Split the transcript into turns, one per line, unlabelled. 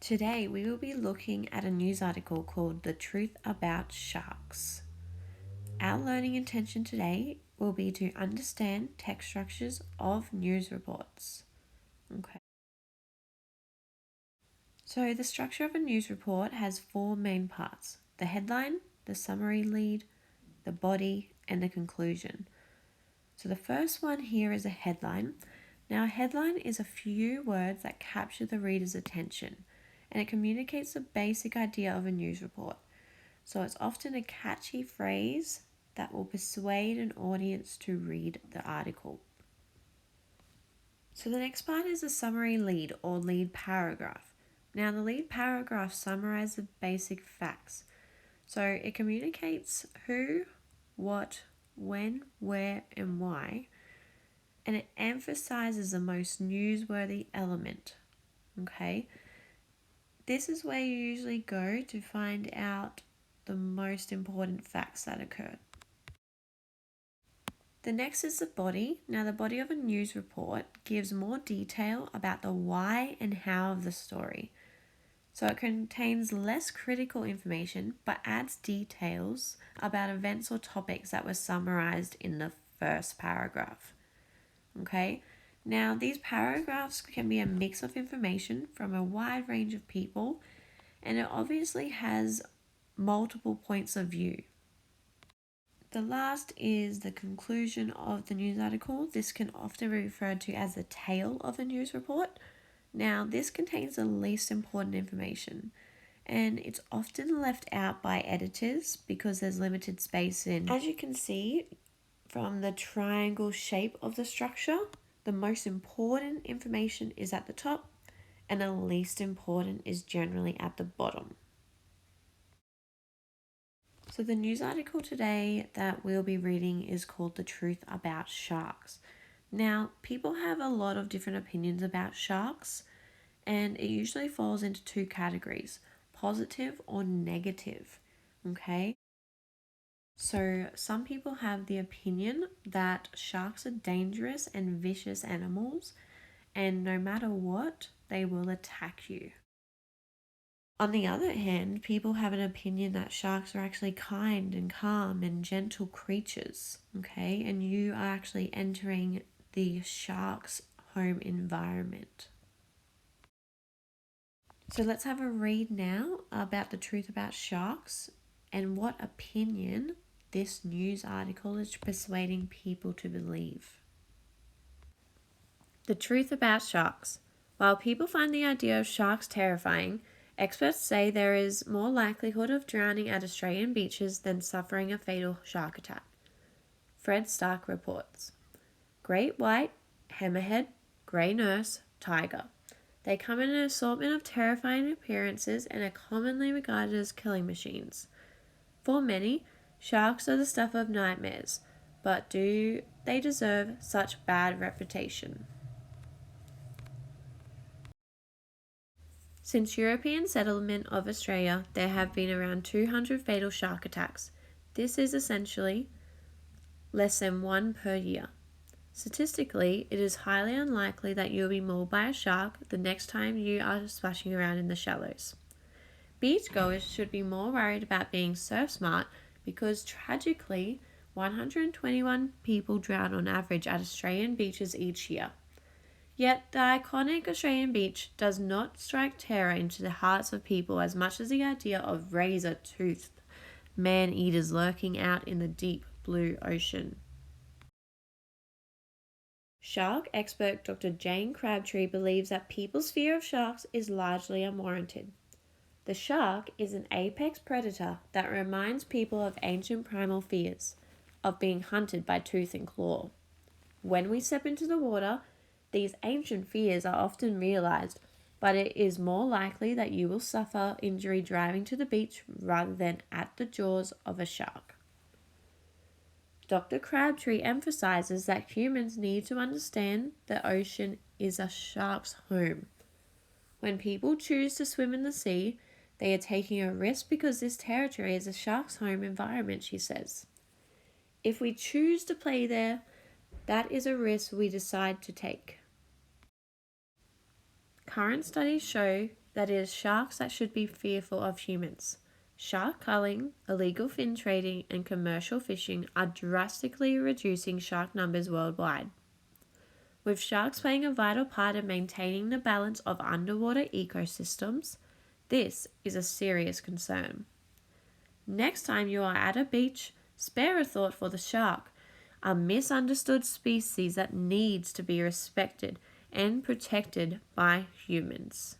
Today we will be looking at a news article called The Truth About Sharks. Our learning intention today will be to understand text structures of news reports. Okay. So the structure of a news report has four main parts: the headline, the summary lead, the body, and the conclusion. So the first one here is a headline. Now a headline is a few words that capture the reader's attention, and it communicates the basic idea of a news report. So it's often a catchy phrase that will persuade an audience to read the article. So the next part is a summary lead or lead paragraph. Now the lead paragraph summarizes the basic facts. So it communicates who, what, when, where, and why, and it emphasizes the most newsworthy element. Okay? This is where you usually go to find out the most important facts that occurred. The next is the body. Now, the body of a news report gives more detail about the why and how of the story. So it contains less critical information but adds details about events or topics that were summarized in the first paragraph. Okay? Now, these paragraphs can be a mix of information from a wide range of people, and it obviously has multiple points of view. The last is the conclusion of the news article. This can often be referred to as the tail of a news report. Now, this contains the least important information, and it's often left out by editors because there's limited space in. As you can see from the triangle shape of the structure, the most important information is at the top, and the least important is generally at the bottom. So the news article today that we'll be reading is called The Truth About Sharks. Now, people have a lot of different opinions about sharks, and it usually falls into two categories: positive or negative. Okay? So some people have the opinion that sharks are dangerous and vicious animals, and no matter what, they will attack you. On the other hand, people have an opinion that sharks are actually kind and calm and gentle creatures, okay? And you are actually entering the shark's home environment. So let's have a read now about the truth about sharks and what opinion this news article is persuading people to believe. The truth about sharks. While people find the idea of sharks terrifying, experts say there is more likelihood of drowning at Australian beaches than suffering a fatal shark attack. Fred Stark reports. Great white, hammerhead, grey nurse, tiger. They come in an assortment of terrifying appearances and are commonly regarded as killing machines. For many, sharks are the stuff of nightmares, but do they deserve such bad reputation? Since European settlement of Australia, there have been around 200 fatal shark attacks. This is essentially less than one per year. Statistically, it is highly unlikely that you will be mauled by a shark the next time you are splashing around in the shallows. Beachgoers should be more worried about being surf smart because tragically, 121 people drown on average at Australian beaches each year. Yet the iconic Australian beach does not strike terror into the hearts of people as much as the idea of razor-toothed man-eaters lurking out in the deep blue ocean. Shark expert Dr. Jane Crabtree believes that people's fear of sharks is largely unwarranted. The shark is an apex predator that reminds people of ancient primal fears, of being hunted by tooth and claw. When we step into the water, these ancient fears are often realized, but it is more likely that you will suffer injury driving to the beach rather than at the jaws of a shark. Dr. Crabtree emphasizes that humans need to understand the ocean is a shark's home. When people choose to swim in the sea, they are taking a risk because this territory is a shark's home environment, she says. If we choose to play there, that is a risk we decide to take. Current studies show That is, sharks that should be fearful of humans. Shark culling, illegal fin trading, and commercial fishing are drastically reducing shark numbers worldwide. With sharks playing a vital part in maintaining the balance of underwater ecosystems, this is a serious concern. Next time you are at a beach, spare a thought for the shark, a misunderstood species that needs to be respected and protected by humans.